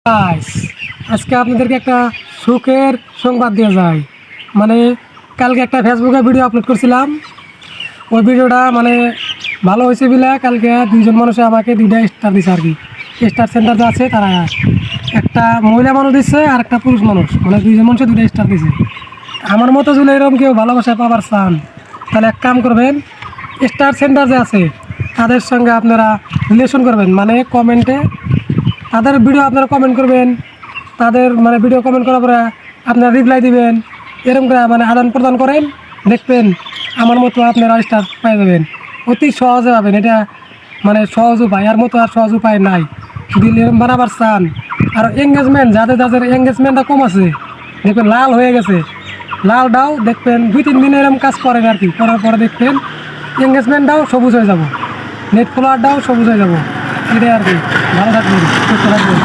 Guys, আজকে আপনাদেরকে একটা সুখের সংবাদ দিয়ে যায়। মানে কালকে একটা ফেসবুকে ভিডিও আপলোড করছিলাম। ওই ভিডিওটা ভালো হয়েছে বলে কালকে দুইজন মানুষে আমাকে 2টা স্টার দিছে আর কি। স্টার সেন্টার যে আছে তারা একটা মহিলা মানুষ দিচ্ছে আর একটা পুরুষ মানুষ, দুইজন মানুষে 2টা স্টার দিছে। আমার মতো যদি এরকম কেউ ভালোবাসা পাবার চান তাহলে এক কাম করবেন, স্টার সেন্টার যে আছে তাদের সঙ্গে আপনারা রিলেশন করবেন। কমেন্টে তাদের ভিডিও আপনারা কমেন্ট করবেন, তাদের ভিডিও কমেন্ট করার পরে আপনারা রিপ্লাই দিবেন। এরকম করে আদান প্রদান করেন, দেখবেন আমার মতো আপনারা স্টার পাই যাবেন। অতি সহজে পাবেন, এটা সহজ উপায়, আর মতো আর সহজ উপায় নাই। যদি এরকম বানাবার চান আর এঙ্গেজমেন্ট যাদের যাদের এঙ্গেজমেন্টটা কম আছে, দেখবেন লাল হয়ে গেছে, লালটাও দেখবেন 2-3 দিন এরকম কাজ করেন আর কি। করার পরে দেখবেন এঙ্গেজমেন্টটাও সবুজ হয়ে যাব, নেট ফলোয়ারটাও সবুজ হয়ে যাব। এটাই আর কি। ভালো থাকবেন, সুস্থ থাকবেন।